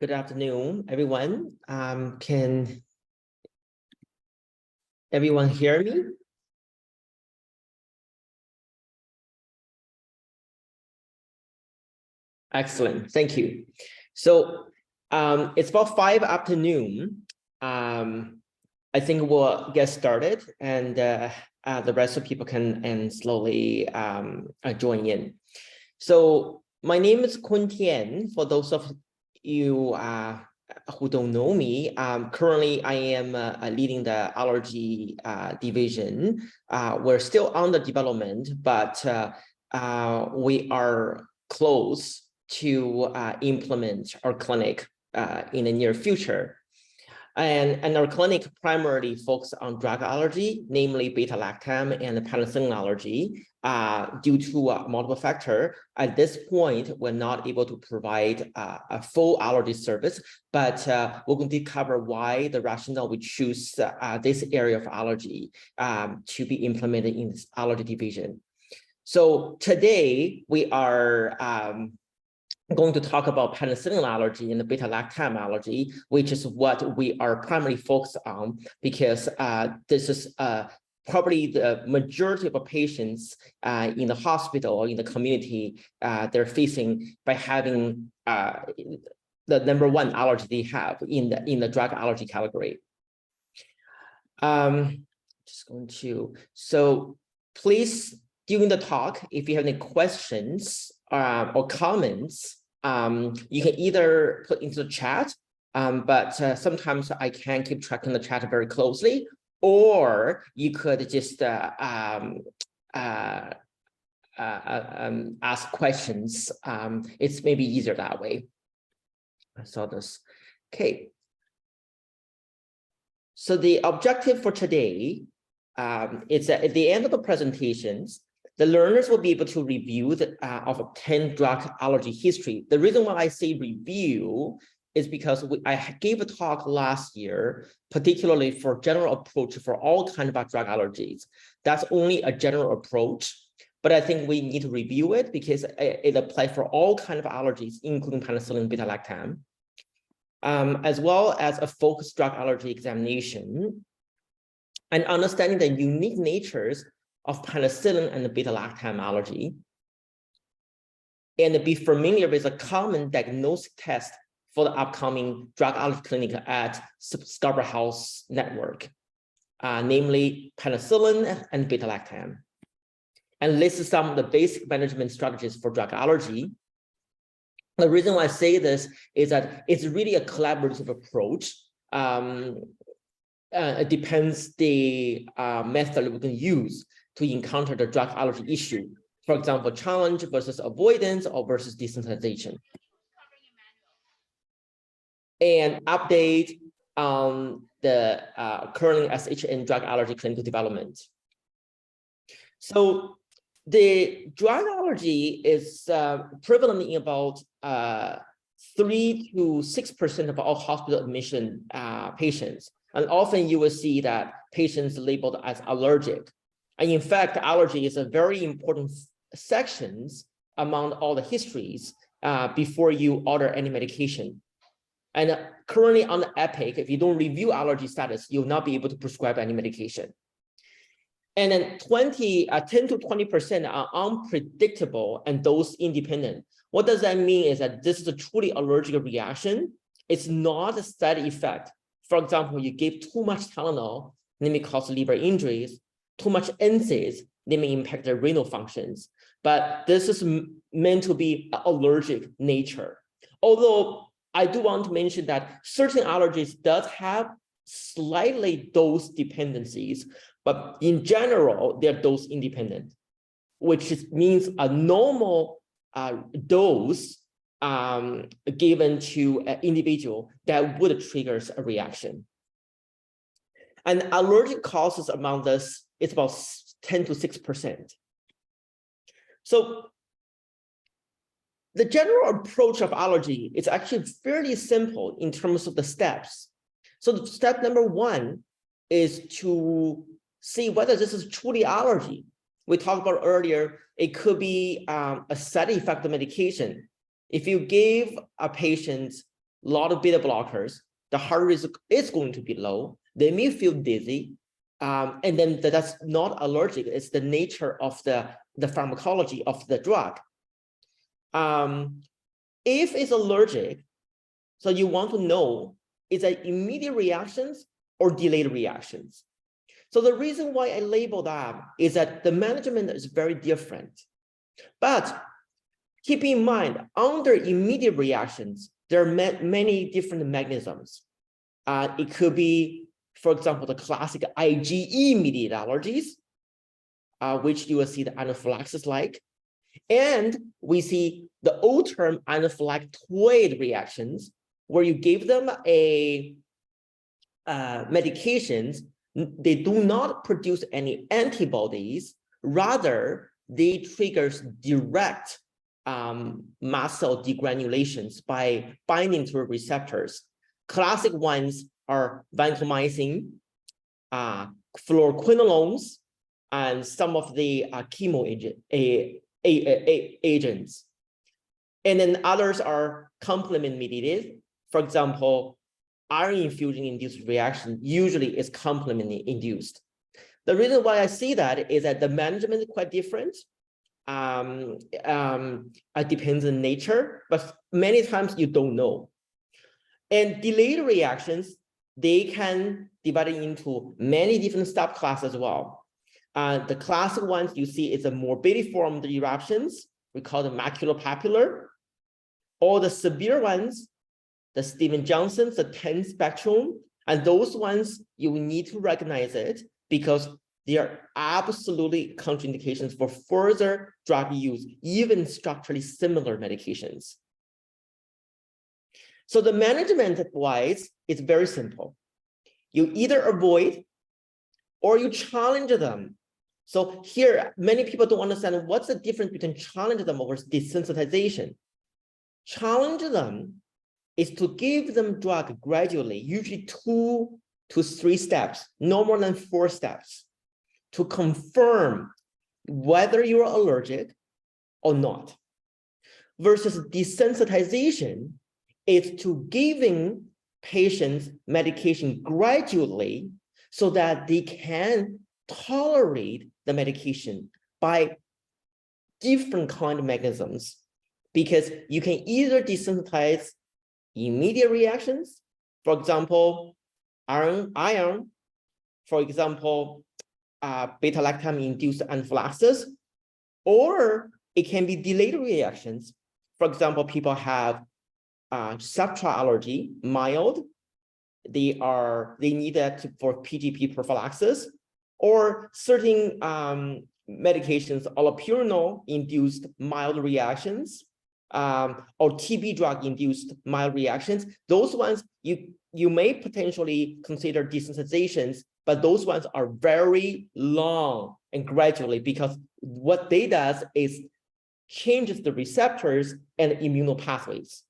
Good afternoon, everyone. Can everyone hear me? Excellent, thank you. So it's about 5 afternoon. I think we'll get started, and the rest of people can slowly join in. So my name is Kun Tian. For those of you who don't know me, currently I am leading the allergy division. We're still under development, but we are close to implement our clinic in the near future. And our clinic primarily focuses on drug allergy, namely beta-lactam and penicillin allergy. Due to multiple factors, at this point, we're not able to provide a full allergy service, but we're going to cover why the rationale we choose this area of allergy to be implemented in this allergy division. So today we are going to talk about penicillin allergy and the beta-lactam allergy, which is what we are primarily focused on, because this is probably the majority of patients in the hospital or in the community they're facing by having the #1 allergy they have in the drug allergy category. Just going to, so please, during the talk, if you have any questions or comments, you can either put into the chat, but sometimes I can keep tracking the chat very closely, or you could just ask questions. It's maybe easier that way. I saw this. Okay. So the objective for today is that at the end of the presentations, the learners will be able to review the of 10 drug allergy history. The reason why I say review is because I gave a talk last year, particularly for general approach for all kinds of drug allergies. That's only a general approach, but I think we need to review it because it applies for all kinds of allergies, including penicillin and beta-lactam, as well as a focused drug allergy examination and understanding the unique natures of penicillin and the beta-lactam allergy, and be familiar with a common diagnostic test for the upcoming drug allergy clinic at Scarborough Health Network, namely penicillin and beta-lactam, and list some of the basic management strategies for drug allergy. The reason why I say this is that it's really a collaborative approach. It depends the method we can use to encounter the drug allergy issue. For example, challenge versus avoidance or versus desensitization. And update on the current SHN drug allergy clinical development. So the drug allergy is prevalent in about 3 to 6% of all hospital admission patients. And often you will see that patients labeled as allergic. And in fact, allergy is a very important section among all the histories before you order any medication. And currently on the EPIC, if you don't review allergy status, you'll not be able to prescribe any medication. And then 10 to 20% are unpredictable and dose independent. What does that mean is that this is a truly allergic reaction. It's not a side effect. For example, you give too much Tylenol, they may cause liver injuries. Too much NSAIDs, they may impact their renal functions. But this is meant to be allergic nature. Although I do want to mention that certain allergies does have slightly dose dependencies, but in general, they're dose independent, which means a normal dose given to an individual that would trigger a reaction. And allergic causes among this is about 10 to 6%. So the general approach of allergy is actually fairly simple in terms of the steps. So step #1 is to see whether this is truly allergy. We talked about earlier, it could be a side effect of medication. If you gave a patient a lot of beta blockers, the heart rate is going to be low. They may feel dizzy. And then that's not allergic. It's the nature of the pharmacology of the drug. If it's allergic, so you want to know, is it immediate reactions or delayed reactions? So the reason why I label that is that the management is very different. But keep in mind, under immediate reactions, there are many different mechanisms. It could be, for example, the classic IgE-mediated allergies, which you will see the anaphylaxis like. And we see the old-term anaphylactoid reactions, where you give them a medications, they do not produce any antibodies, rather they triggers direct mast cell degranulations by binding to receptors. Classic ones are vancomycin, fluoroquinolones, and some of the chemo agents. And then others are complement mediated. For example, iron infusion induced reaction usually is complement induced. The reason why I see that is that the management is quite different. It depends on nature, but many times you don't know. And delayed reactions, they can divide it into many different subclasses as well. The classic ones you see is a morbidiform eruptions. We call them maculopapular. Or the severe ones, the Stevens-Johnson's, the 10 spectrum, and those ones you need to recognize it because they are absolutely contraindications for further drug use, even structurally similar medications. So the management-wise is very simple. You either avoid or you challenge them. So here, many people don't understand what's the difference between challenge them or desensitization. Challenge them is to give them drug gradually, usually 2 to 3 steps, no more than 4 steps, to confirm whether you're allergic or not. Versus desensitization is to giving patients medication gradually so that they can tolerate the medication by different kind of mechanisms. Because you can either desensitize immediate reactions, for example, iron, for example, beta-lactam induced anaphylaxis, or it can be delayed reactions. For example, people have subtra allergy, mild. They need that for PGP prophylaxis, or certain medications, allopurinol induced mild reactions, or TB drug induced mild reactions. Those ones you may potentially consider desensitizations, but those ones are very long and gradually, because what they does is changes the receptors and immunopathways.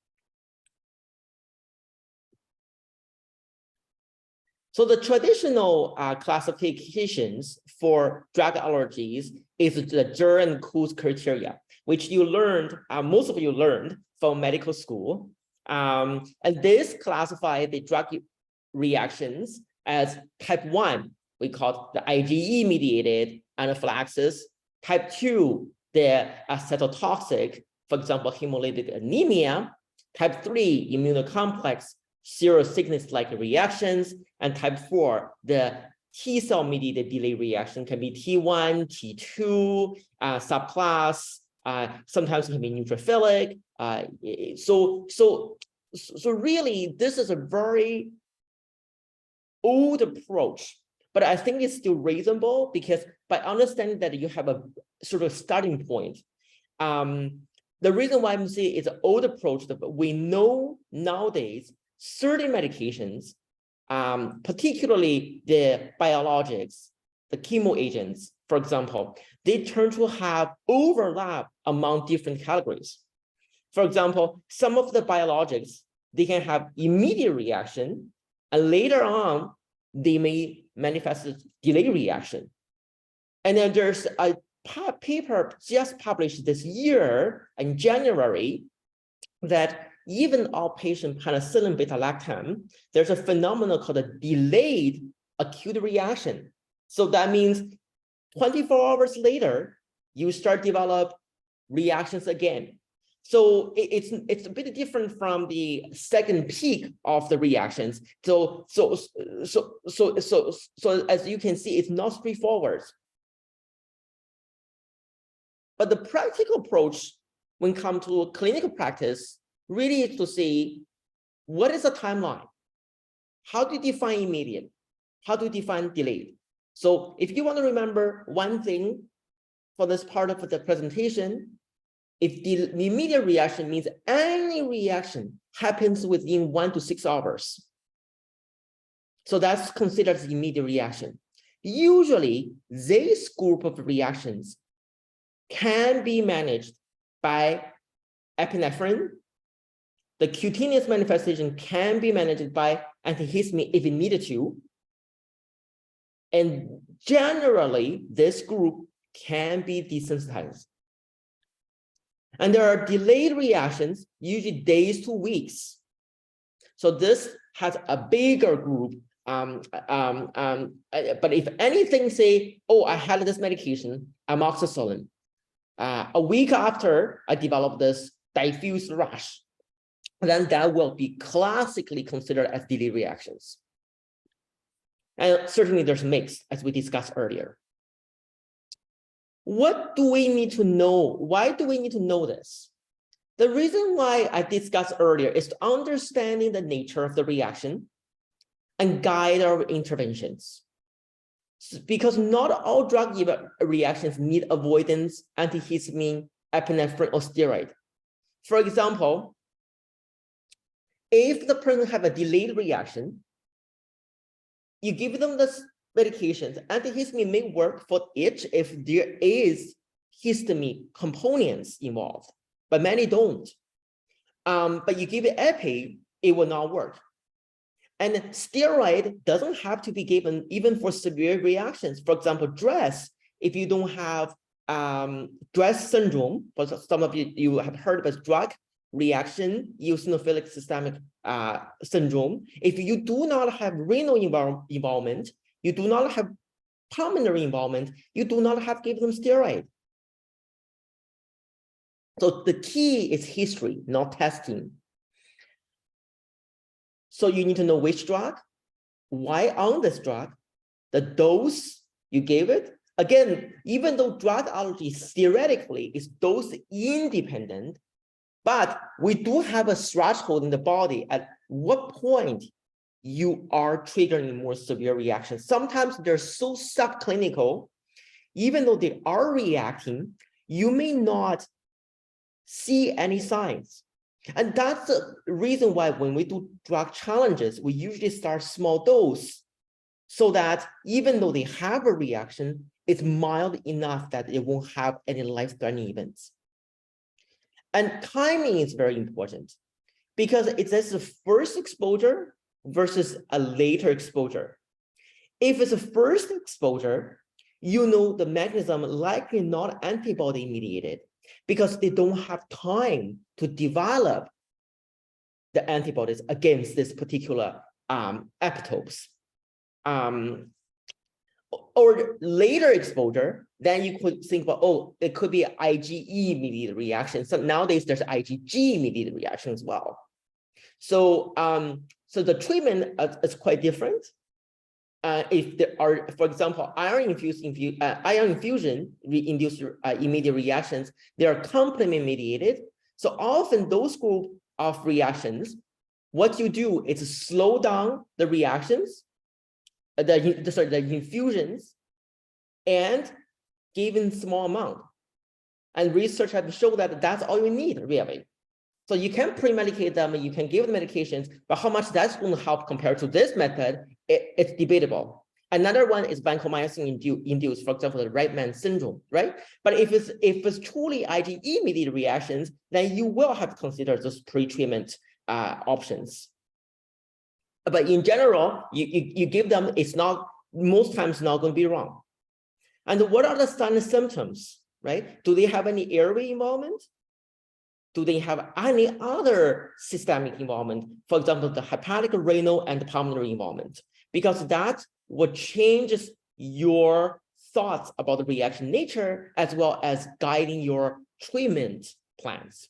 So the traditional classifications for drug allergies is the Jur and Kuhl's criteria, which you learned, most of you learned from medical school. And this classify the drug reactions as type 1, we call it the IgE-mediated anaphylaxis. Type 2, the cytotoxic, for example, hemolytic anemia. Type 3, immunocomplex serosickness-like reactions. And type 4, the T-cell mediated delay reaction can be T1, T2, subclass, sometimes it can be neutrophilic. So really, this is a very old approach, but I think it's still reasonable because by understanding that you have a sort of starting point, the reason why I'm saying it's an old approach, that we know nowadays certain medications, particularly the biologics, the chemo agents, for example, they turn to have overlap among different categories. For example, some of the biologics, they can have immediate reaction, and later on, they may manifest a delayed reaction. And then there's a paper just published this year in January that even outpatient penicillin beta-lactam, there's a phenomenon called a delayed acute reaction. So that means 24 hours later, you start develop reactions again. So it's a bit different from the second peak of the reactions. So as you can see, it's not straightforward. But the practical approach when it comes to clinical practice really is to see what is the timeline? How do you define immediate? How do you define delayed? So if you want to remember one thing for this part of the presentation, if the immediate reaction means any reaction happens within 1 to 6 hours. So that's considered as immediate reaction. Usually, this group of reactions can be managed by epinephrine. The cutaneous manifestation can be managed by antihistamine if it needed to. And generally, this group can be desensitized. And there are delayed reactions, usually days to weeks. So this has a bigger group. But if anything, say, oh, I had this medication, amoxicillin. A week after I developed this diffuse rash, then that will be classically considered as delayed reactions. And certainly there's mixed, as we discussed earlier. What do we need to know? Why do we need to know this? The reason why I discussed earlier is understanding the nature of the reaction and guide our interventions. Because not all drug reactions need avoidance, antihistamine, epinephrine, or steroid. For example, if the person have a delayed reaction, you give them the medications. Antihistamine may work for itch if there is histamine components involved, but many don't. But you give it epi, it will not work. And steroid doesn't have to be given even for severe reactions. For example, DRESS, if you don't have DRESS syndrome, but some of you have heard about drug reaction, eosinophilic systemic syndrome. If you do not have renal involvement, you do not have pulmonary involvement, you do not have to give them steroid. So the key is history, not testing. So you need to know which drug, why on this drug, the dose you gave it. Again, even though drug allergy theoretically is dose independent, but we do have a threshold in the body at what point you are triggering more severe reactions. Sometimes they're so subclinical, even though they are reacting, you may not see any signs. And that's the reason why when we do drug challenges, we usually start small dose so that even though they have a reaction, it's mild enough that it won't have any life-threatening events. And timing is very important because it's the first exposure versus a later exposure. If it's a first exposure, you know the mechanism likely not antibody mediated because they don't have time to develop the antibodies against this particular epitopes. Or later exposure, then you could think about, oh, it could be IgE mediated reaction. So nowadays there's IgG mediated reaction as well. So, so the treatment is quite different. If there are, for example, iron infusion induced immediate reactions, they are complement mediated. So often those group of reactions, what you do is slow down the reactions, the infusions, and given small amount. And research has shown that that's all you need, really. So you can pre-medicate them, you can give them medications, but how much that's going to help compared to this method, it's debatable. Another one is vancomycin induced, for example, the Reitman syndrome, right? But if it's truly IgE mediated reactions, then you will have to consider those pre-treatment options. But in general, you give them, it's not, most times not going to be wrong. And what are the standard symptoms, right? Do they have any airway involvement? do they have any other systemic involvement? For example, the hepatic, renal, and pulmonary involvement, because that would change your thoughts about the reaction nature as well as guiding your treatment plans.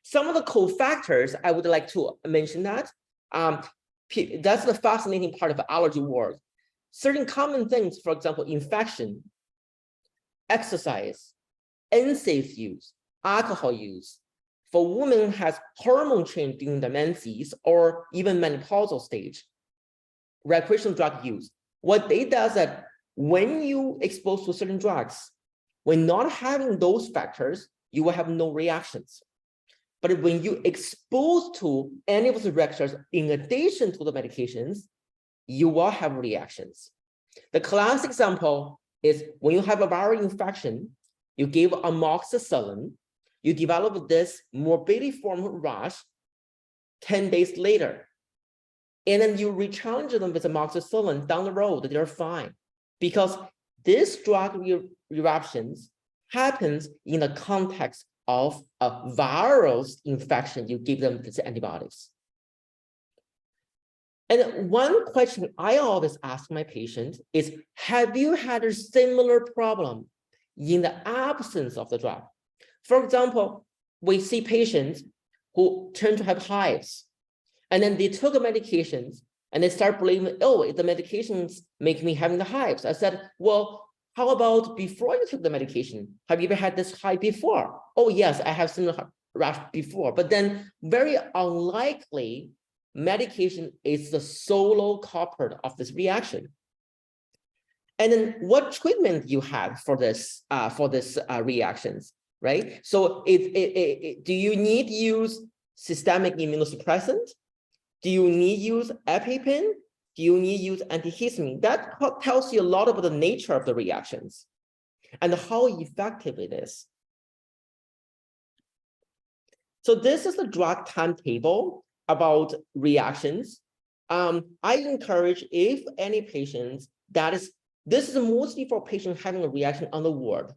Some of the cofactors I would like to mention that that's the fascinating part of the allergy world. Certain common things, for example, infection, exercise, NSAIDs use, alcohol use. For women who has hormone change during the menses or even menopausal stage, recreational drug use. What they does that when you expose to certain drugs, when not having those factors, you will have no reactions. But when you expose to any of the reactions in addition to the medications, you will have reactions. The classic example is when you have a viral infection, you give amoxicillin, you develop this morbidiform rash 10 days later. And then you re-challenge them with amoxicillin down the road, they're fine. Because this drug reactions happens in the context of a viral infection, you give them these antibiotics. And one question I always ask my patients is, have you had a similar problem in the absence of the drug? For example, we see patients who tend to have hives, and then they took the medications and they start blaming, oh, the medications make me having the hives. I said, well, how about before you took the medication? Have you ever had this hive before? Oh, yes, I have similar rash before, but then very unlikely medication is the solo culprit of this reaction. And then what treatment you have for this reactions, right? So do you need to use systemic immunosuppressant? Do you need to use EpiPen? Do you need to use antihistamine? That tells you a lot about the nature of the reactions and how effective it is. So this is the drug timetable about reactions. I encourage, if any patients this is mostly for patients having a reaction on the ward.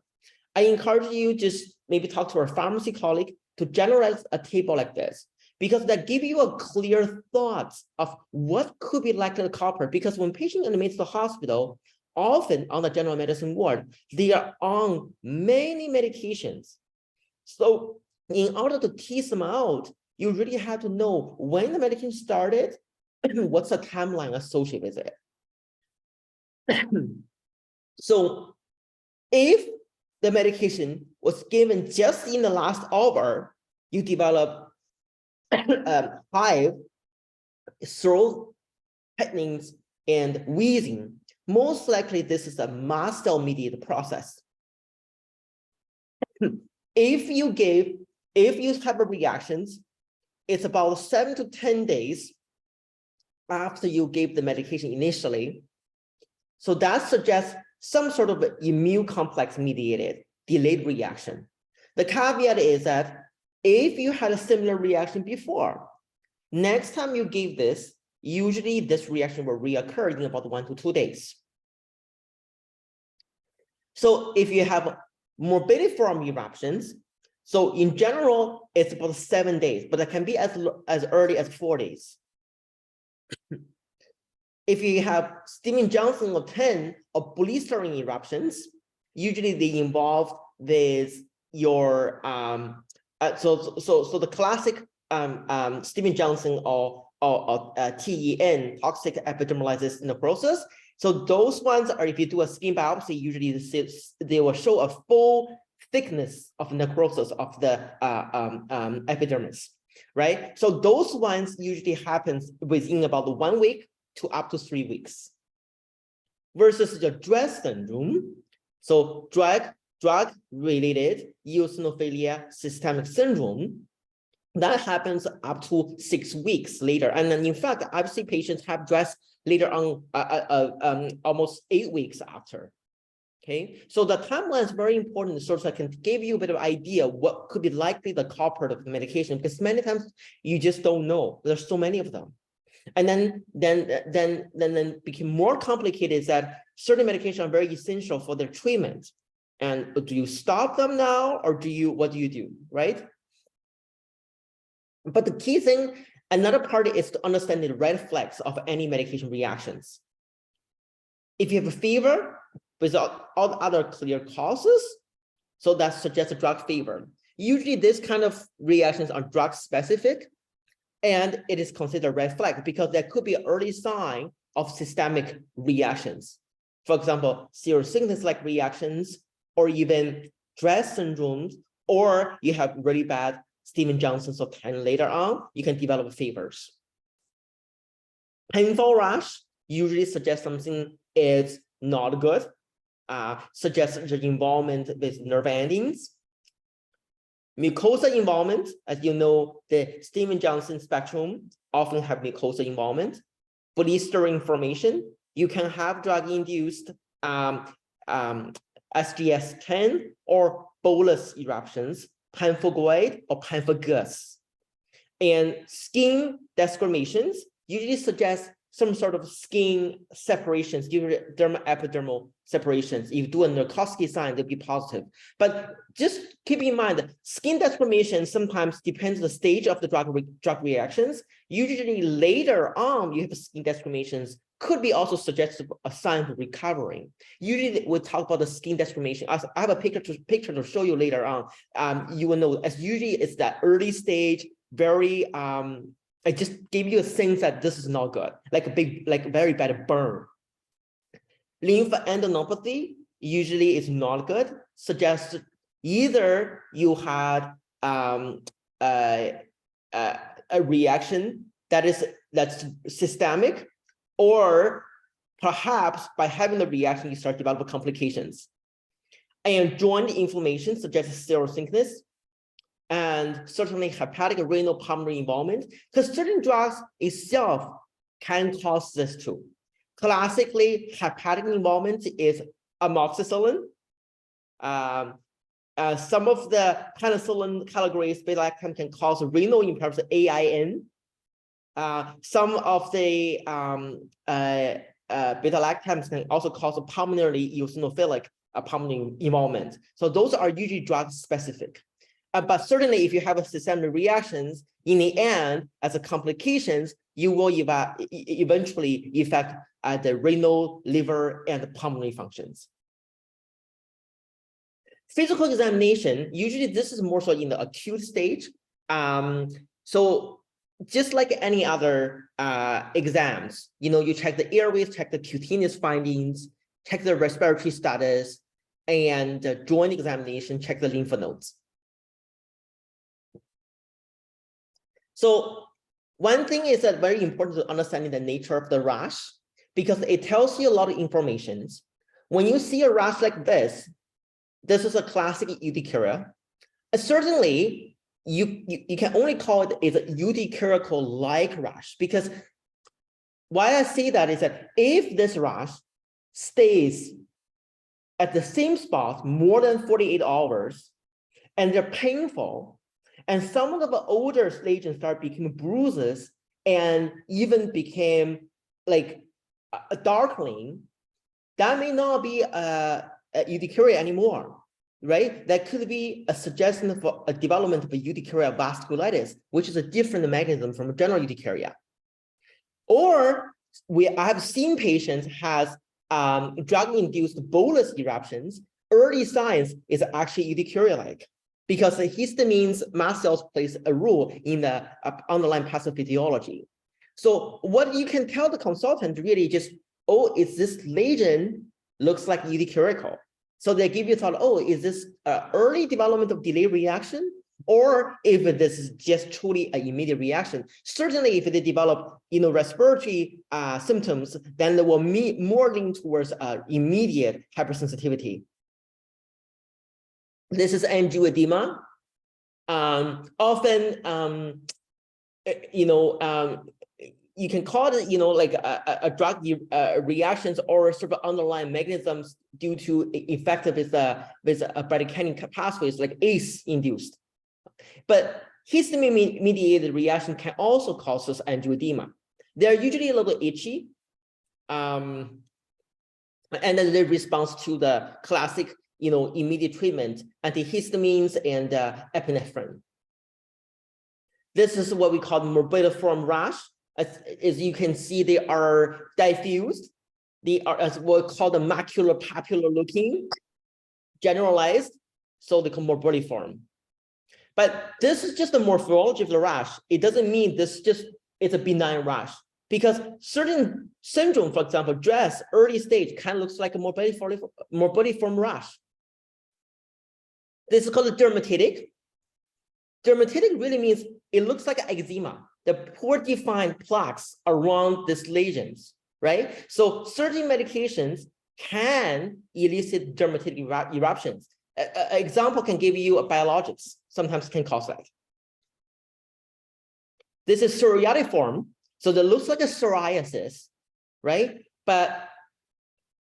I encourage you just maybe talk to our pharmacy colleague to generate a table like this, because that give you a clear thoughts of what could be likely the culprit. Because when patients admit to the hospital, often on the general medicine ward, they are on many medications. So in order to tease them out, you really have to know when the medication started, what's the timeline associated with it. So if the medication was given just in the last hour, you develop hive, throat tightnings, and wheezing. Most likely, this is a mast cell-mediated process. If you have reactions, it's about 7 to 10 days after you gave the medication initially. So that suggests some sort of immune complex mediated delayed reaction. The caveat is that if you had a similar reaction before, next time you give this, usually this reaction will reoccur in about 1 to 2 days. So if you have morbidiform eruptions, so in general, it's about 7 days, but it can be as early as 4 days. If you have Steven-Johnson or 10 or blistering eruptions, usually they involve this your so the classic Steven-Johnson or TEN, toxic epidermolysis necrosis. So those ones are, if you do a skin biopsy, usually they will show a full thickness of necrosis of the epidermis, right? So those ones usually happens within about 1 week to up to 3 weeks. Versus the DRESS syndrome, so drug-related eosinophilia systemic syndrome, that happens up to 6 weeks later. And then in fact, I've seen patients have DRESS later on almost 8 weeks after. Okay, so the timeline is very important, so I can give you a bit of idea what could be likely the culprit of the medication, because many times you just don't know. There's so many of them. And then became more complicated is that certain medications are very essential for their treatment. And do you stop them now, or what do you do, right? But the key thing, another part is to understand the red flags of any medication reactions. If you have a fever without all other clear causes, so that suggests a drug fever. Usually this kind of reactions are drug specific, and it is considered a red flag because there could be an early sign of systemic reactions. For example, serosickness-like reactions, or even stress syndromes, or you have really bad Stevens-Johnson, so then later on, you can develop fevers. Painful rash usually suggests something is not good, suggests the involvement with nerve endings. Mucosa involvement, as you know, the Stevens-Johnson spectrum often have mucosa involvement. Blister inflammation, you can have drug-induced SGS-10 or bolus eruptions, pemphigoid or pemphigus. And skin desquamations usually suggest some sort of skin separations, usually dermal-epidermal separations. If you do a Nurkowski sign, they'll be positive. But just keep in mind that skin desquamation sometimes depends on the stage of the drug reactions. Usually later on, you have skin desquamations, could be also suggestive a sign of recovering. Usually we'll talk about the skin desquamation. I have a picture to show you later on. You will know, as usually it's that early stage, very I just gave you a sense that this is not good, like a big, like very bad burn. Lymphadenopathy usually is not good, suggests either you had a reaction that's systemic, or perhaps by having the reaction, you start developing complications. And joint inflammation suggests serosickness, and certainly hepatic renal pulmonary involvement, because certain drugs itself can cause this too. Classically, hepatic involvement is amoxicillin. Some of the penicillin categories, Beta-Lactam, can cause renal impairment, AIN. Some of the Beta-Lactams can also cause pulmonary eosinophilic pulmonary involvement. So those are usually drug specific. But certainly, if you have a systemic reactions, in the end, as a complications, you will eventually affect the renal, liver, and pulmonary functions. Physical examination, usually this is more so in the acute stage. So just like any other exams, you check the airways, check the cutaneous findings, check the respiratory status, and joint examination, check the lymph nodes. So one thing is that very important to understanding the nature of the rash, because it tells you a lot of information. When you see a rash like this is a classic urticaria. Certainly, you can only call it a urticarial-like rash, because why I say that is that if this rash stays at the same spot more than 48 hours, and they're painful, and some of the older lesions start becoming bruises and even became like a darkening, that may not be a urticaria anymore, right? That could be a suggestion of a development of a urticaria vasculitis, which is a different mechanism from a general urticaria. Or I have seen patients has drug-induced bolus eruptions. Early signs is actually urticaria-like, because the histamines, mast cells plays a role in the underlying pathophysiology. So what you can tell the consultant really just, oh, is this lesion looks like urticarial? So they give you a thought, oh, is this early development of delayed reaction? Or if this is just truly an immediate reaction. Certainly if they develop respiratory symptoms, then they will more lean towards immediate hypersensitivity. This is angioedema. Often, you can call it, like a drug reactions or sort of underlying mechanisms due to effective with bradykinin pathways like ACE induced. But histamine-mediated reaction can also cause this angioedema. They're usually a little itchy, and then they respond to the classic immediate treatment, antihistamines and epinephrine. This is what we call morbidiform rash. As you can see, they are diffused. They are as what we call the macular papular looking, generalized, so they call morbidiform. But this is just the morphology of the rash. It doesn't mean this just it's a benign rash, because certain syndrome, for example, DRESS, early stage, kind of looks like a morbidiform rash. This is called a dermatitic. Dermatitic really means it looks like an eczema, the poor defined plaques around these lesions, right? So certain medications can elicit dermatitic eruptions. An example can give you a biologics, sometimes can cause that. This is psoriatiform, so that looks like a psoriasis, right? But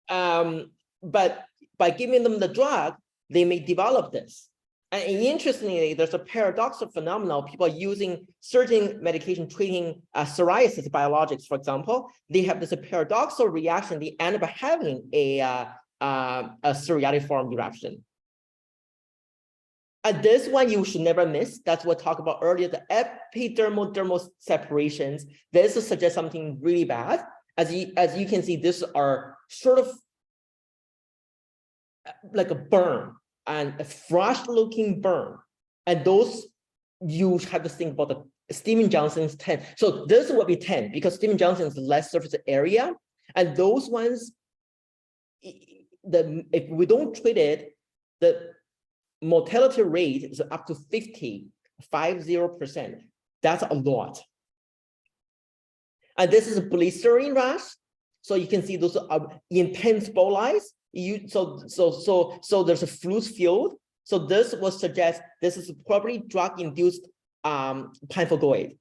by giving them the drug, they may develop this. And interestingly, there's a paradoxical phenomenon. People using certain medication treating psoriasis biologics, for example, they have this paradoxical reaction. They end up having a psoriatiform eruption. And this one you should never miss. That's what I talked about earlier, the epidermal-dermal separations. This suggests something really bad. As you can see, these are sort of like a burn, and a fresh-looking burn. And those, you have to think about the Steven-Johnson's 10. So this will be 10, because Steven-Johnson is less surface area. And those ones, if we don't treat it, the mortality rate is up to 50%. That's a lot. And this is a blistering rash. So you can see those are intense boli. So there's a fluid field. So this will suggest this is probably drug-induced pemphigoid.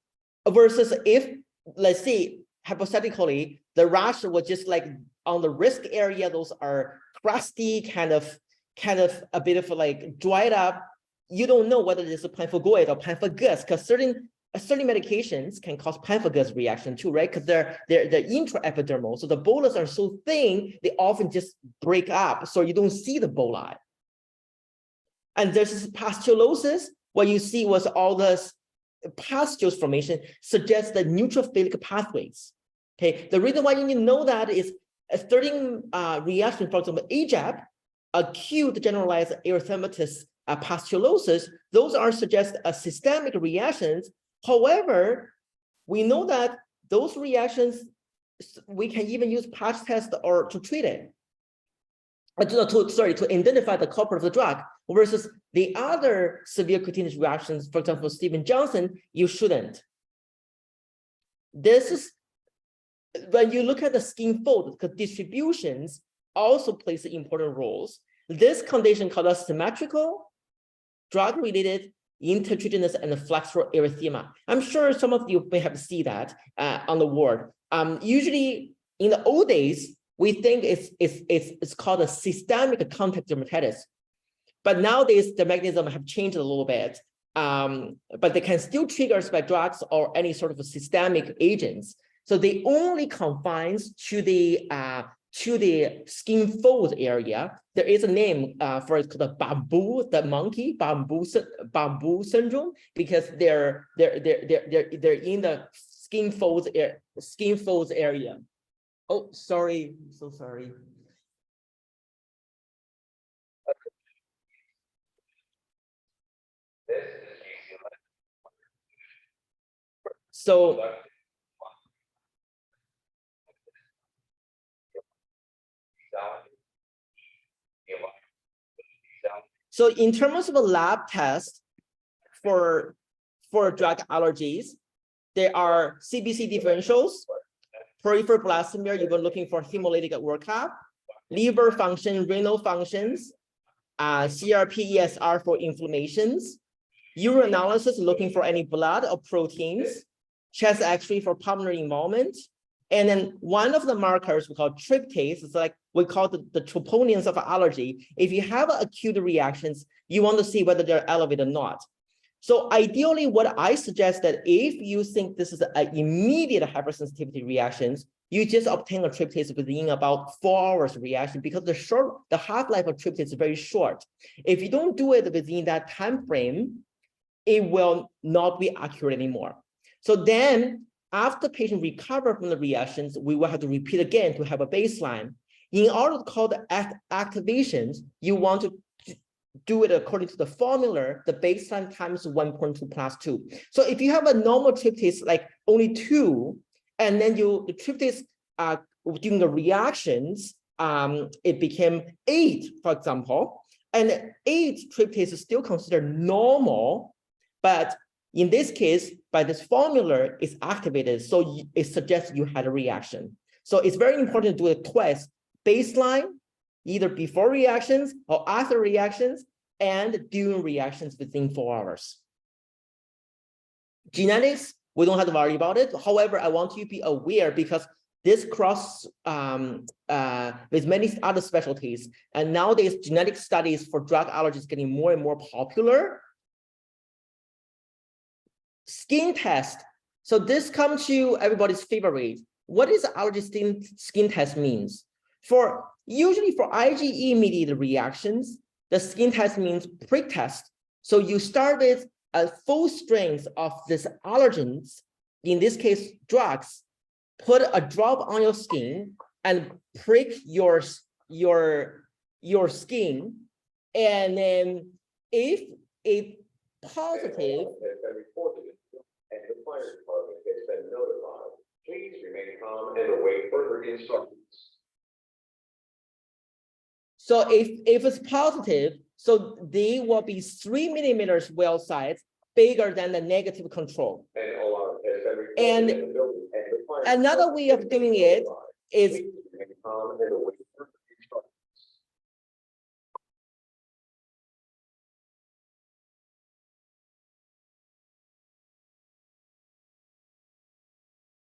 Versus if, let's say, hypothetically, the rash was just like on the risk area, those are crusty, kind of a bit of like dried up. You don't know whether it's a pemphigoid or pemphigus, because certain medications can cause pemphigus reaction too, right? Because they're intraepidermal, so the bolus are so thin they often just break up, so you don't see the boli. And there's this pustulosis. What you see was all this pustules formation suggests the neutrophilic pathways. Okay, the reason why you need to know that is a certain reaction, for example, AJAP, acute generalized erythematous pustulosis, those are suggest systemic reactions. However, we know that those reactions, we can even use patch test or to treat it. To identify the culprit of the drug, versus the other severe cutaneous reactions, for example, Steven-Johnson, you shouldn't. This is, when you look at the skin fold, because distributions also plays important roles. This condition called symmetrical, drug-related, intertriginous, and flexural erythema. I'm sure some of you may have seen that on the ward. Usually, in the old days, we think it's called a systemic contact dermatitis. But nowadays, the mechanism have changed a little bit. But they can still trigger by drugs or any sort of systemic agents. So they only confines to the skin fold area. There is a name for it called the monkey bamboo syndrome, because they're in the skin folds area. Oh, sorry, I'm so sorry. So in terms of a lab test for drug allergies, there are CBC differentials, peripheral blood smear, you're looking for hemolytic workup, liver function, renal functions, CRP, ESR for inflammations, urine analysis looking for any blood or proteins, chest X-ray for pulmonary involvement, and then one of the markers we call tryptase is like we call the troponins of allergy. If you have acute reactions, you want to see whether they're elevated or not. So ideally, what I suggest that if you think this is an immediate hypersensitivity reactions, you just obtain a tryptase within about 4 hours reaction, because the half-life of tryptase is very short. If you don't do it within that time frame, it will not be accurate anymore. So then after patient recover from the reactions, we will have to repeat again to have a baseline. In order to call the activations, you want to do it according to the formula, the baseline times 1.2 plus 2. So if you have a normal tryptase like only 2, and then the tryptase during the reactions, it became 8, for example, and 8 tryptase is still considered normal, but in this case, by this formula, it's activated, so it suggests you had a reaction. So it's very important to do it twice, baseline, either before reactions or after reactions, and during reactions within 4 hours. Genetics, we don't have to worry about it. However, I want you to be aware because this cross with many other specialties, and nowadays genetic studies for drug allergy is getting more and more popular. Skin test. So this comes to everybody's favorite. What is allergy skin test means? Usually for IgE mediated reactions, the skin test means prick test. So you start with a full strength of these allergens, in this case, drugs, put a drop on your skin and prick your skin. And then if it's positive, and the fire department has been notified. Please remain calm and await further instructions. So if it's positive, so they will be 3 millimeters well size bigger than the negative control. And alarm has been reported And in the building, and the fire another way of doing it is please remain calm and await further instructions.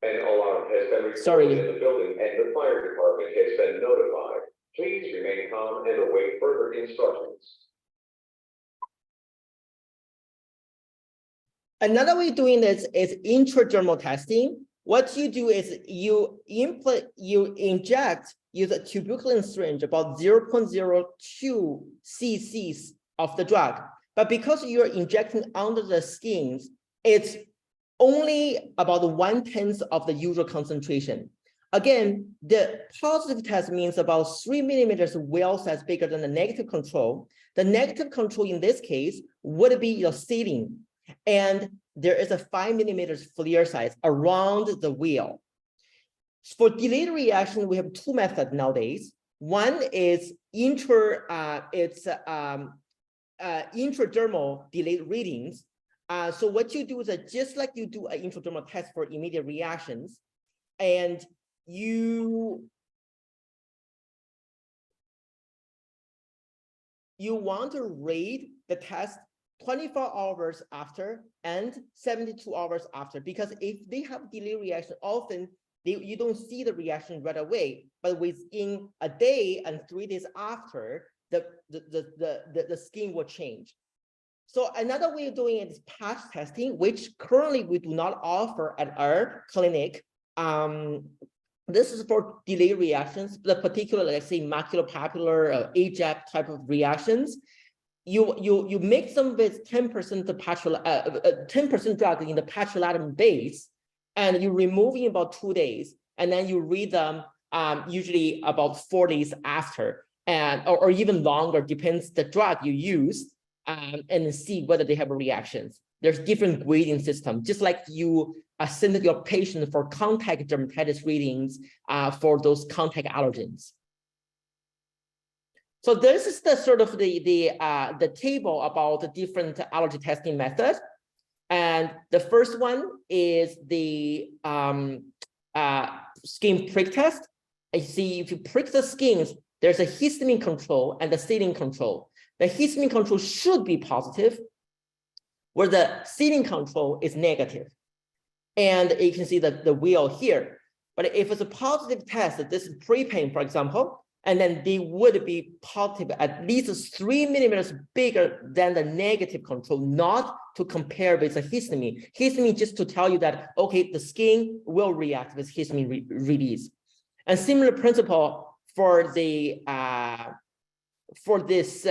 An alarm has been reported in the building, and the fire department has been notified. Please remain calm and await further instructions. Another way of doing this is intradermal testing. What you do is you inject, use a tuberculin syringe about 0.02 cc's of the drug. But because you're injecting under the skins, it's only about 1/10 of the usual concentration. Again, the positive test means about 3 millimeters well size bigger than the negative control. The negative control in this case would be your seating, and there is a 5 millimeters flare size around the wheel. For delayed reaction, we have 2 methods nowadays. One is intradermal delayed readings. So what you do is that just like you do an intradermal test for immediate reactions, and you want to rate the test 24 hours after and 72 hours after, because if they have delayed reaction, often you don't see the reaction right away, but within a day and 3 days after, the skin will change. So another way of doing it is patch testing, which currently we do not offer at our clinic. This is for delayed reactions, but particularly, let's say, maculopapular, AJAP type of reactions. You mix them with 10% 10% drug in the Beta-Lactam base, and you remove in about 2 days, and then you read them usually about 4 days after, or even longer, depends the drug you use, and see whether they have reactions. There's different grading system, just like you send your patient for contact dermatitis readings for those contact allergens. So this is the sort of the table about the different allergy testing methods. And the first one is the skin prick test. You see, if you prick the skins, there's a histamine control and the saline control. The histamine control should be positive, where the saline control is negative. And you can see the wheel here. But if it's a positive test, this is pre-pain, for example, and then they would be positive at least 3 millimeters bigger than the negative control, not to compare with the histamine. Histamine just to tell you that, okay, the skin will react with histamine release. And similar principle for the for this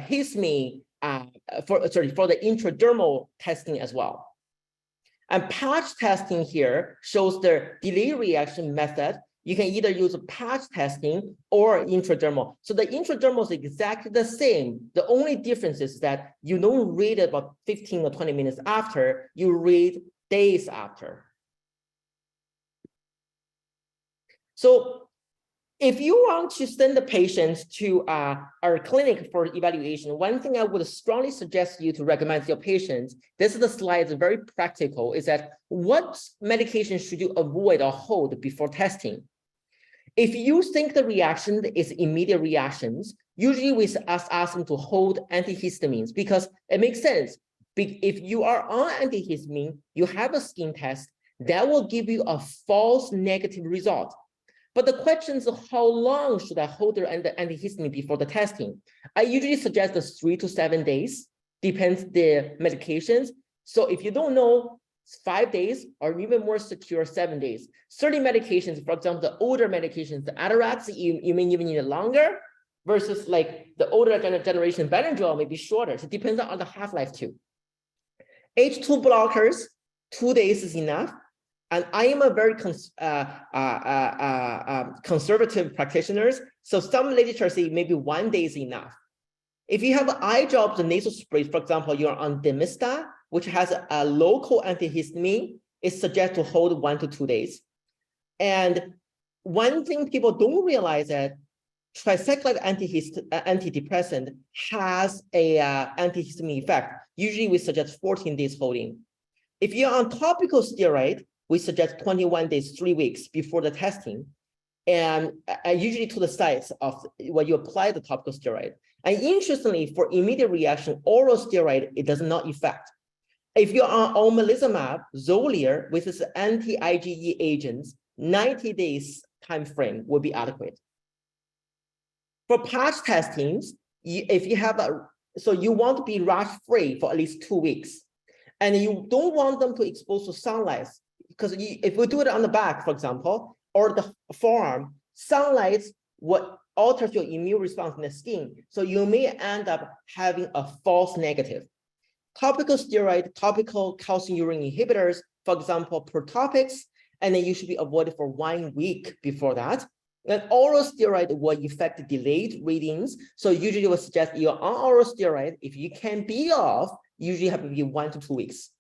histamine for the intradermal testing as well. And patch testing here shows the delay reaction method. You can either use a patch testing or intradermal. So the intradermal is exactly the same. The only difference is that you don't read it about 15 or 20 minutes after, you read days after. So if you want to send the patients to our clinic for evaluation, one thing I would strongly suggest you to recommend to your patients, this is the slide, it's very practical, is that what medication should you avoid or hold before testing? If you think the reaction is immediate reactions, usually we ask them to hold antihistamines because it makes sense. If you are on antihistamine, you have a skin test, that will give you a false negative result. But the question is, how long should I hold the antihistamine before the testing? I usually suggest 3 to 7 days, depends the medications. So if you don't know, 5 days or even more secure 7 days. Certain medications, for example, the older medications, the Atarax, you may even need it longer versus like the older generation Benadryl may be shorter. So it depends on the half-life too. H2 blockers, 2 days is enough. And I am a very conservative practitioner. So some literature say maybe 1 day is enough. If you have eye drops and nasal sprays, for example, you're on Demista, which has a local antihistamine, it's suggested to hold 1 to 2 days. And one thing people don't realize that tricyclic antidepressant has a antihistamine effect. Usually we suggest 14 days holding. If you're on topical steroid, we suggest 21 days, 3 weeks before the testing. And usually to the sites of where you apply the topical steroid. And interestingly, for immediate reaction, oral steroid, it does not affect. If you're on omalizumab, Xolair, which is anti-IgE agents, 90 days time frame will be adequate. For patch testings, if you have so you want to be rash-free for at least 2 weeks. And you don't want them to expose to sunlight, because if we do it on the back, for example, or the forearm, sunlight what alters your immune response in the skin. So you may end up having a false negative. Topical steroid, topical calcium urine inhibitors, for example, Protopics, and then you should be avoided for 1 week before that. And oral steroid will affect delayed readings. So usually we suggest you're on oral steroid. If you can be off, usually have to be 1 to 2 weeks.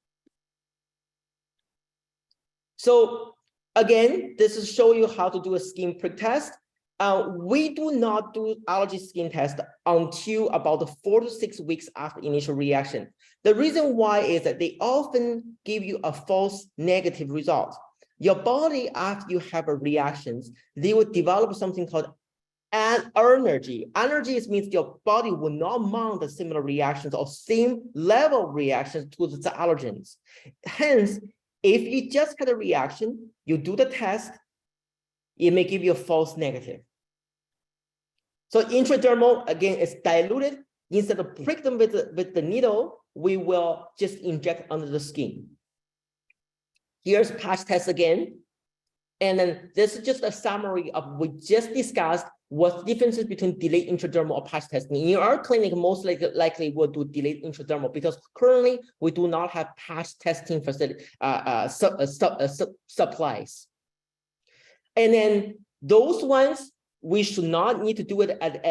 So again, this is show you how to do a skin prick test. We do not do allergy skin test until about 4 to 6 weeks after initial reaction. The reason why is that they often give you a false negative result. Your body, after you have a reactions, they will develop something called an allergy. Allergy means your body will not mount the similar reactions or same level of reactions to the allergens. Hence, if you just had a reaction, you do the test, it may give you a false negative. So intradermal, again, is diluted. Instead of prick them with the needle, we will just inject under the skin. Here's patch test again. And then this is just a summary of what we just discussed, what differences between delayed intradermal or patch testing. In our clinic, most likely we'll do delayed intradermal because currently we do not have patch testing facility supplies. And then those ones, we should not need to do it at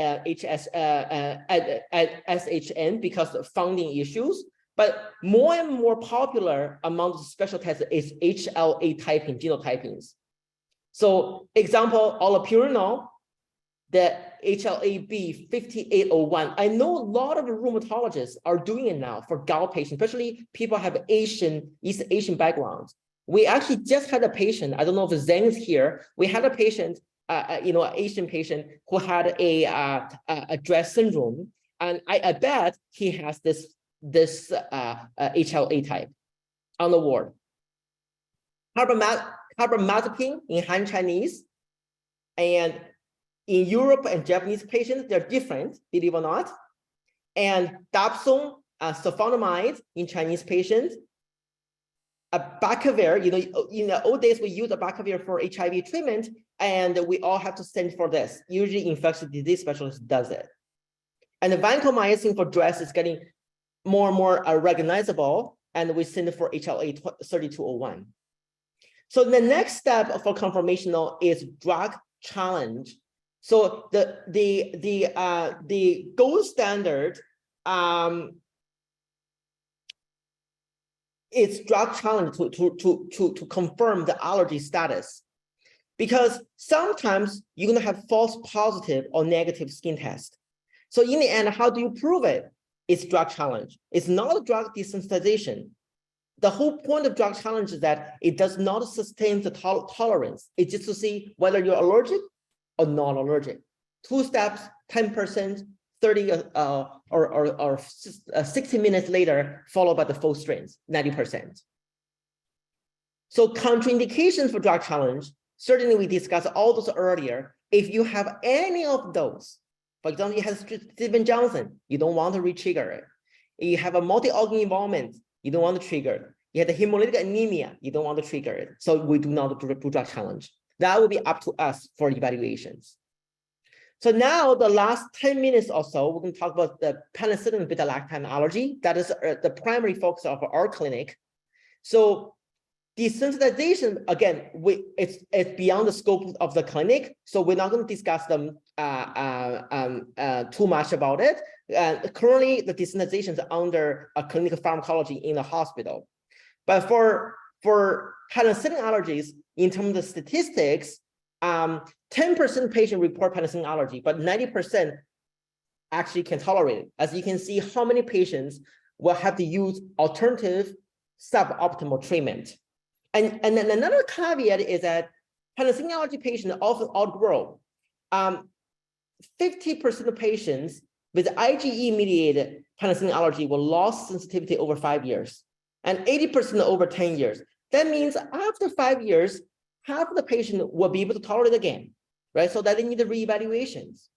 SHN because of funding issues. But more and more popular among the special tests is HLA typing, genotypings. So example, allopurinol, the HLA-B 5801. I know a lot of rheumatologists are doing it now for gout patients, especially people have East Asian backgrounds. We actually just had a patient, I don't know if Zhang's here, we had a patient, an Asian patient who had a Dravet syndrome. And I bet he has this HLA type on the ward. Carbamazepine in Han Chinese, and in Europe and Japanese patients, they're different, believe it or not. And Dapsone, sulfonamide in Chinese patients. Bacavir, in the old days, we used Bacavir for HIV treatment, and we all have to send for this. Usually infectious disease specialist does it. And the vancomycin for DRESS is getting more and more recognizable, and we send it for HLA 3201. So the next step for confirmational is drug challenge. So the gold standard is drug challenge to confirm the allergy status, because sometimes you're gonna have false positive or negative skin test. So in the end, how do you prove it? It's drug challenge. It's not drug desensitization. The whole point of drug challenge is that it does not sustain the tolerance. It's just to see whether you're allergic or non-allergic. 2 steps, 10%, 30 or 60 minutes later, followed by the full strains, 90%. So contraindications for drug challenge, certainly we discussed all those earlier. If you have any of those, for example, you have Steven-Johnson, you don't want to re-trigger it. You have a multi-organ involvement, you don't want to trigger it. You have the hemolytic anemia, you don't want to trigger it. So we do not do drug challenge. That will be up to us for evaluations. So now the last 10 minutes or so, we're going to talk about the penicillin and beta-lactam allergy. That is the primary focus of our clinic. So desensitization, again, it's beyond the scope of the clinic. So we're not going to discuss them too much about it. Currently, the desensitization is under a clinical pharmacology in the hospital. But for penicillin allergies, in terms of the statistics, 10% patient report penicillin allergy, but 90% actually can tolerate it. As you can see, how many patients will have to use alternative suboptimal treatment. And then another caveat is that penicillin allergy patients often outgrow. 50% of patients with IgE-mediated penicillin allergy will lose sensitivity over 5 years, and 80% over 10 years. That means after 5 years, half of the patient will be able to tolerate again, right? So that they need the reevaluations.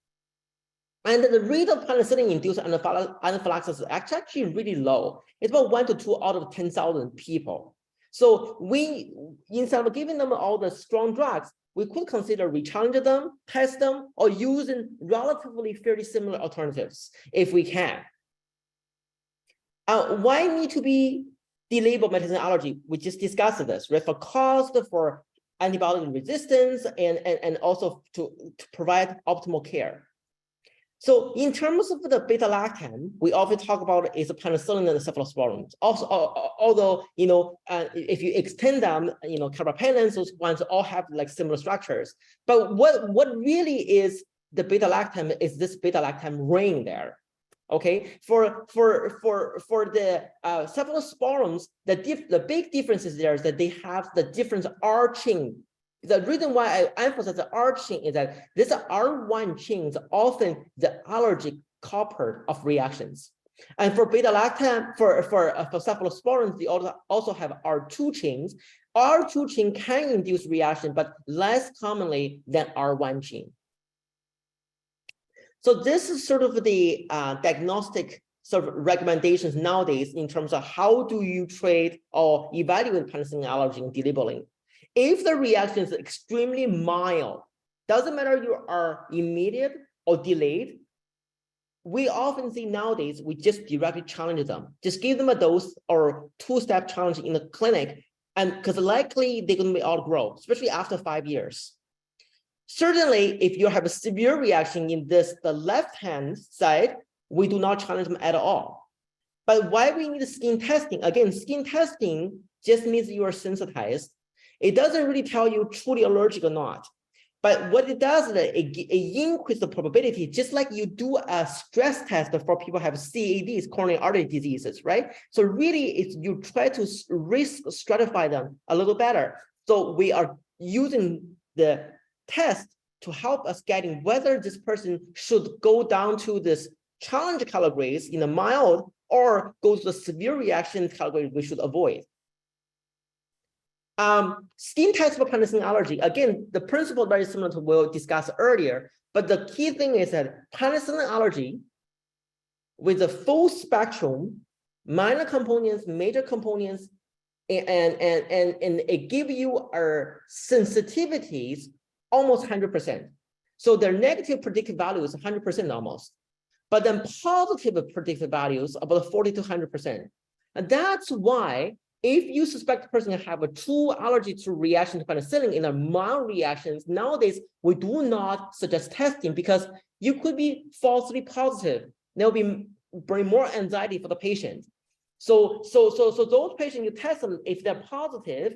And the rate of penicillin-induced anaphylaxis is actually really low. It's about 1 to 2 out of 10,000 people. So we, instead of giving them all the strong drugs, we could consider re-challenging them, test them, or using relatively fairly similar alternatives if we can. Why need to be delabeled medicine allergy? We just discussed this, right? For cost, for antibiotic resistance, and also to provide optimal care. So in terms of the beta-lactam, we often talk about is a penicillin and the cephalosporins. Also, although, you know, if you extend them, you know, carbapenems, those ones all have like similar structures. But what really is the beta-lactam is this beta-lactam ring there. Okay, for the cephalosporins, the big difference is there is that they have the different arching. The reason why I emphasize the arching is that this R1 chain is often the allergic coupled of reactions. And for beta-lactam, for cephalosporins, they also have R2 chains. R2 chain can induce reaction, but less commonly than R1 chain. So this is sort of the diagnostic sort of recommendations nowadays in terms of how do you treat or evaluate penicillin allergy and delabeling. If the reaction is extremely mild, doesn't matter you are immediate or delayed, we often see nowadays, we just directly challenge them. Just give them a dose or 2-step challenge in the clinic, and because likely they're going to be outgrow, especially after 5 years. Certainly, if you have a severe reaction in the left-hand side, we do not challenge them at all. But why we need skin testing? Again, skin testing just means you are sensitized. It doesn't really tell you truly allergic or not. But what it does is it increases the probability, just like you do a stress test for people who have CADs, coronary artery diseases, right? So really, you try to risk stratify them a little better. So we are using the test to help us getting whether this person should go down to this challenge categories in a mild or go to the severe reaction category we should avoid. Skin test for penicillin allergy. Again, the principle is very similar to what we discussed earlier, but the key thing is that penicillin allergy with a full spectrum, minor components, major components, and it gives you our sensitivities almost 100%. So their negative predictive value is 100% almost. but then positive predictive values about 40 to 100%. And that's why if you suspect a person have a true allergy to reaction to penicillin in a mild reactions, nowadays we do not suggest testing because you could be falsely positive. There'll be bring more anxiety for the patient. So those patients you test them, if they're positive,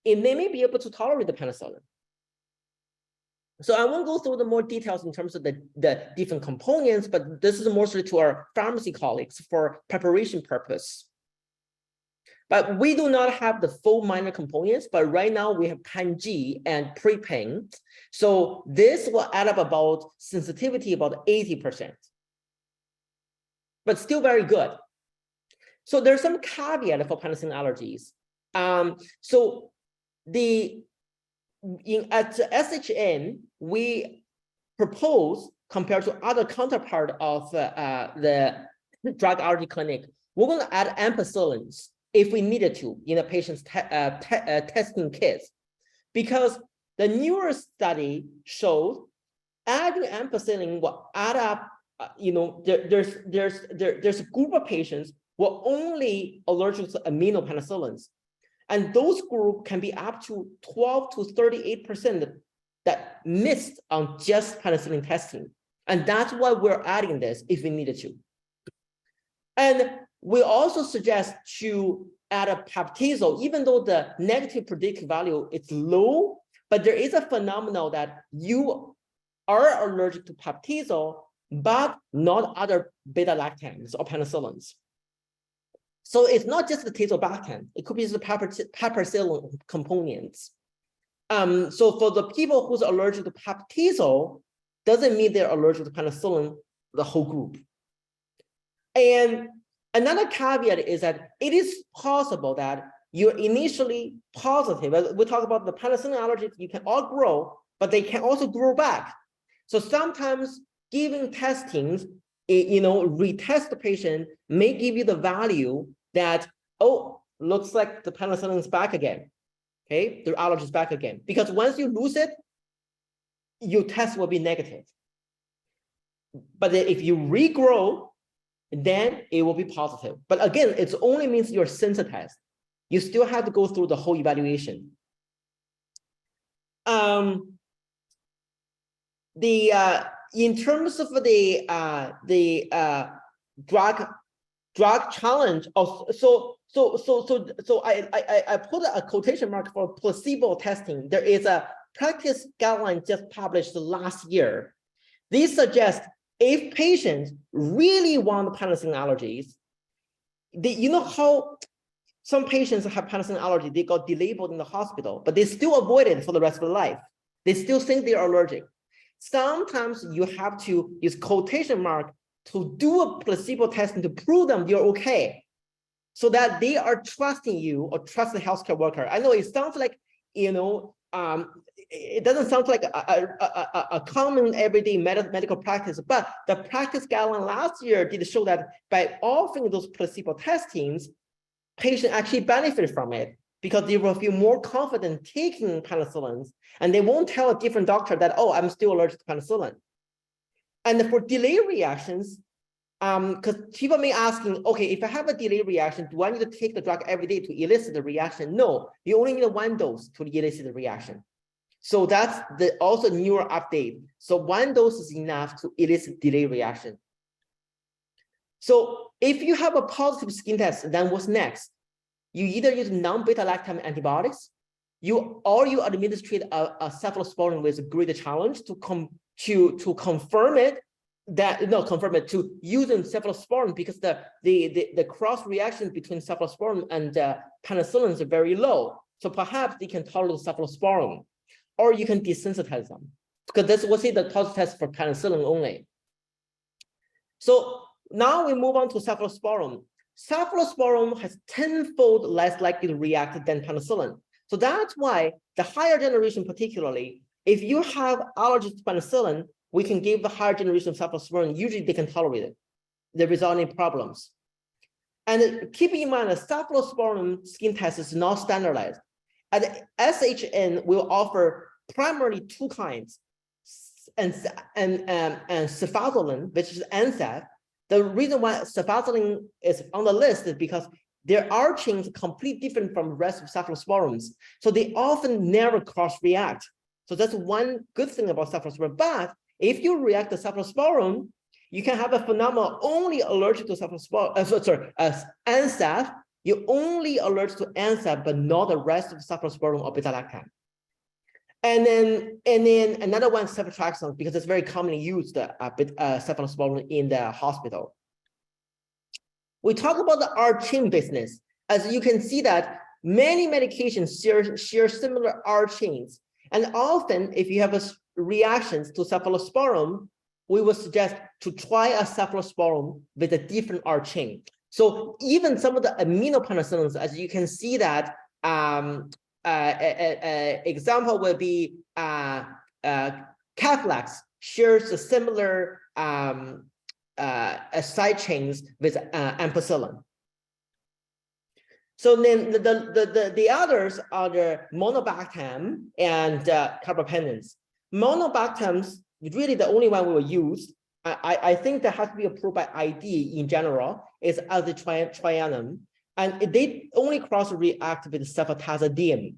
and they may be able to tolerate the penicillin. So I won't go through the more details in terms of the different components, but this is mostly to our pharmacy colleagues for preparation purpose. But we do not have the full minor components, but right now we have PAN-G and pre-PAN. So this will add up about sensitivity about 80%, but still very good. So there's some caveat for penicillin allergies. So at SHN, we propose, compared to other counterpart of the drug allergy clinic, we're going to add ampicillins if we needed to in a patient's testing kits, because the newer study shows adding ampicillin will add up. There's a group of patients who are only allergic to aminopenicillins, and those groups can be up to 12 to 38% that missed on just penicillin testing, and that's why we're adding this if we needed to. And we also suggest to add a peptidase, even though the negative predictive value is low, but there is a phenomenon that you are allergic to peptidase, but not other beta-lactams or penicillins. So it's not just the tazobactam, it could be the piperacillin components. So for the people who's allergic to peptidase, doesn't mean they're allergic to penicillin, the whole group. And another caveat is that it is possible that you're initially positive. We talk about the penicillin allergies, you can all grow, but they can also grow back. So sometimes giving testings, retest the patient may give you the value that, oh, looks like the penicillin is back again. Okay, the allergy is back again. Because once you lose it, your test will be negative. But then if you regrow, then it will be positive. But again, it only means you're sensitized. You still have to go through the whole evaluation. In terms of the drug challenge, so I put a quotation mark for placebo testing. There is a practice guideline just published last year. These suggest if patients really want penicillin allergies, you know how some patients have penicillin allergy, they got delabeled in the hospital, but they still avoid it for the rest of their life. They still think they're allergic. Sometimes you have to use quotation mark to do a placebo testing to prove them you're okay, so that they are trusting you or trust the healthcare worker. I know it sounds like, it doesn't sound like a common everyday medical practice, but the practice guideline last year did show that by offering those placebo testings, patients actually benefit from it because they will feel more confident taking penicillins, and they won't tell a different doctor that, oh, I'm still allergic to penicillin. And for delay reactions, because people may asking, okay, if I have a delay reaction, do I need to take the drug every day to elicit the reaction? No, you only need one dose to elicit the reaction. So that's also newer update. So one dose is enough to elicit delay reaction. So if you have a positive skin test, then what's next? You either use non-beta-lactam antibiotics, or you administrate a cephalosporin with a greater challenge to confirm it. To using cephalosporin, because the cross reactions between cephalosporin and penicillins are very low. So perhaps they can tolerate cephalosporin, or you can desensitize them, because that's what's the positive test for penicillin only. So now we move on to cephalosporin. Cephalosporin has 10-fold less likely to react than penicillin. So that's why the higher generation, particularly, if you have allergies to penicillin, we can give the higher generation of cephalosporin. Usually they can tolerate it, the resulting problems. And keep in mind, the cephalosporin skin test is not standardized. At SHN, we'll offer primarily two kinds, and cefazolin, which is NSAID. The reason why cefazolin is on the list is because their R chains completely different from the rest of cephalosporins. So they often never cross-react. So that's one good thing about cephalosporin. But if you react to cephalosporin, you can have a phenomenon only allergic to cephalosporin, NSAID. You only allergic to NSAID, but not the rest of cephalosporin or beta-lactam. And then another one is ceftriaxone, because it's very commonly used cephalosporin in the hospital. We talk about the R chain business. As you can see that many medications share similar R chains. And often, if you have reactions to cephalosporin, we would suggest to try a cephalosporin with a different R chain. So even some of the aminopenicillins, as you can see that, example would be Caflex shares a similar side chains with ampicillin. So then the others are the monobactam and carbapenems. Monobactams really the only one we will use. I think that has to be approved by ID in general is azathioprine. And they only cross-react with cefotaxime.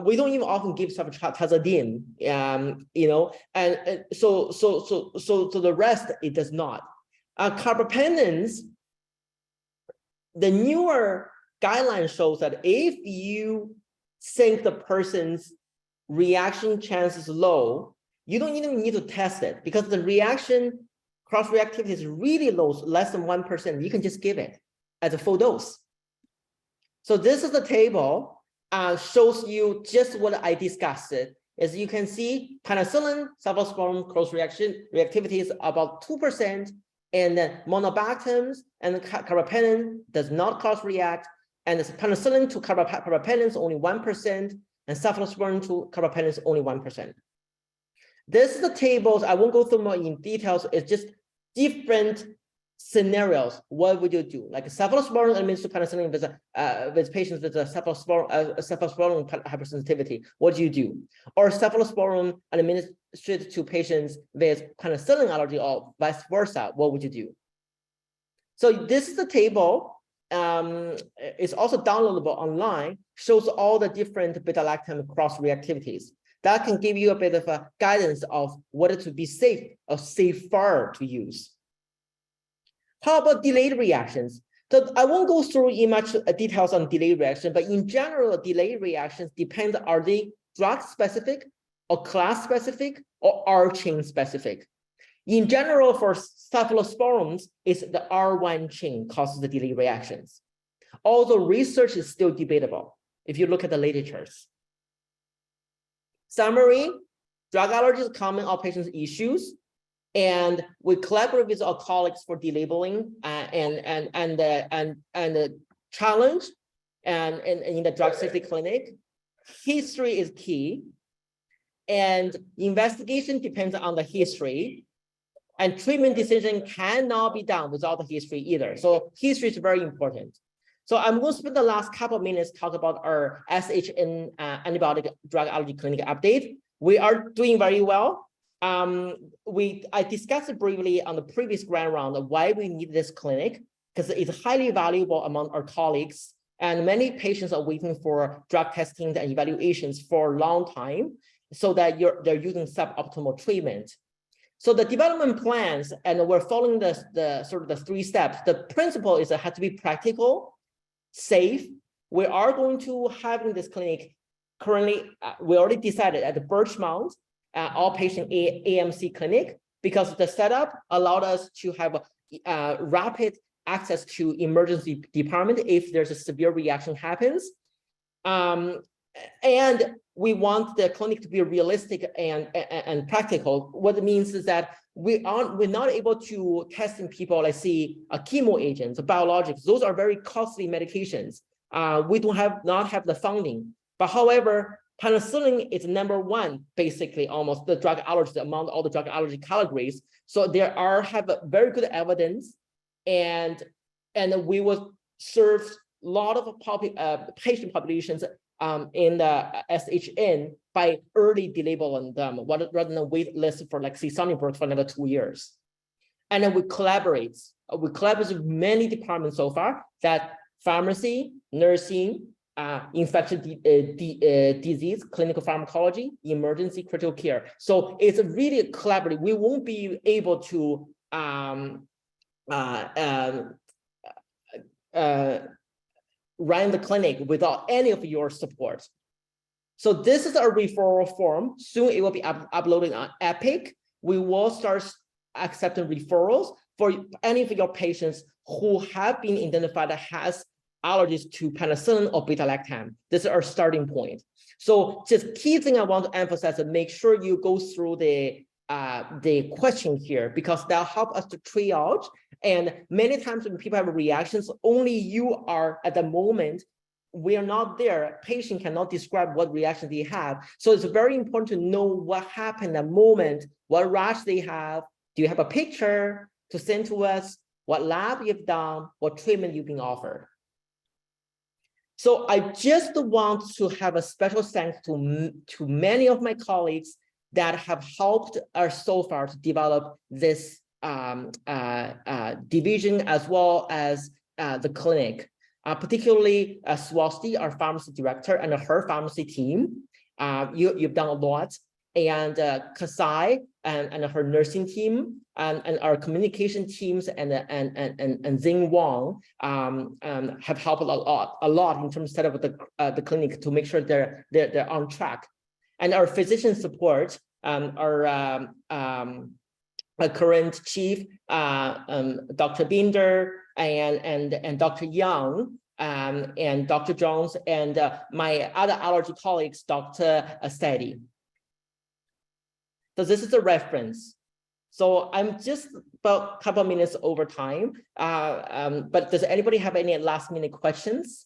We don't even often give cefotaxime, and so the rest it does not. Carbapenems, the newer guideline shows that if you think the person's reaction chance is low, you don't even need to test it because the reaction cross-reactivity is really low, less than 1%. You can just give it as a full dose. So this is the table, shows you just what I discussed. As you can see, penicillin, cephalosporin cross-reactivity is about 2%, and then monobactams and carbapenem does not cross-react, and penicillin to carbapenem is only 1%, and cephalosporin to carbapenem is only 1%. This is the tables. I won't go through more in details. It's just different scenarios. What would you do? Like cephalosporin administered penicillin with patients with a cephalosporin hypersensitivity. What do you do? Or cephalosporin administered to patients with penicillin allergy or vice versa. What would you do? So this is the table. It's also downloadable online. Shows all the different beta-lactam cross-reactivities. That can give you a bit of a guidance of whether to be safe or safer to use. How about delayed reactions? So I won't go through in much details on delayed reaction, but in general, delayed reactions depend, are they drug specific or class specific or R chain specific? In general, for cephalosporins, it's the R1 chain causes the delayed reactions. Although research is still debatable if you look at the literatures. Summary, drug allergy is common outpatient issues, and we collaborate with our colleagues for delabeling and the challenge and in the drug safety clinic. History is key, and investigation depends on the history, and treatment decision cannot be done without the history either. So history is very important. So I'm going to spend the last couple of minutes talk about our SHN antibiotic drug allergy clinic update. We are doing very well. I discussed it briefly on the previous grant round of why we need this clinic, because it's highly valuable among our colleagues, and many patients are waiting for drug testing and evaluations for a long time, so that they're using suboptimal treatment. So the development plans, and we're following the sort of the 3 steps. The principle is it has to be practical, safe. We are going to having this clinic currently. We already decided at the Birchmount outpatient AMC clinic, because the setup allowed us to have rapid access to emergency department if there's a severe reaction happens. And we want the clinic to be realistic and practical. What it means is that we're not able to test in people, let's see, chemo agents, biologics. Those are very costly medications. We not have the funding. But however, penicillin is #1, basically, almost the drug allergy among all the drug allergy categories. So there have very good evidence, and we will serve a lot of patient populations in the SHN by early delabeling them, rather than wait list for like say Sonnenberg for another 2 years. And then we collaborate. We collaborate with many departments so far, that pharmacy, nursing, infectious disease, clinical pharmacology, emergency critical care. So it's really collaborative. We won't be able to run the clinic without any of your support. So this is our referral form. Soon it will be uploaded on Epic. We will start accepting referrals for any of your patients who have been identified that has allergies to penicillin or beta-lactam. This is our starting point. So just key thing I want to emphasize is make sure you go through the question here, because that'll help us to triage. And many times when people have reactions, only you are at the moment. We are not there. Patient cannot describe what reaction they have. So it's very important to know what happened at the moment, what rash they have. Do you have a picture to send to us? What lab you've done? What treatment you've been offered? So I just want to have a special thanks to many of my colleagues that have helped us so far to develop this division as well as the clinic. Particularly Swasti, our pharmacy director, and her pharmacy team. You've done a lot. And Kasai and her nursing team and our communication teams and Zing Wang have helped a lot in terms of set up the clinic to make sure they're on track. And our physician support, our current chief, Dr. Binder and Dr. Young, and Dr. Jones, and my other allergy colleagues, Dr. Steady. So this is a reference. So I'm just about a couple of minutes over time, but does anybody have any last minute questions?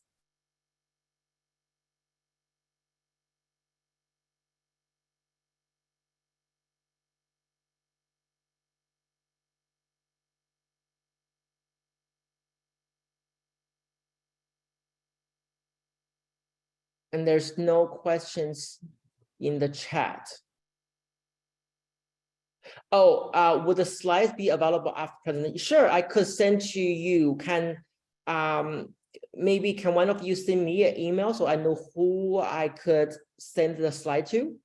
And there's no questions in the chat. Oh, would the slides be available after presentation? Sure, I could send to you. Maybe can one of you send me an email so I know who I could send the slide to?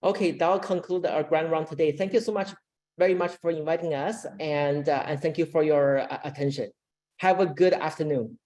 Okay, that will conclude our grand round today. Thank you so much, very much for inviting us, and thank you for your attention. Have a good afternoon.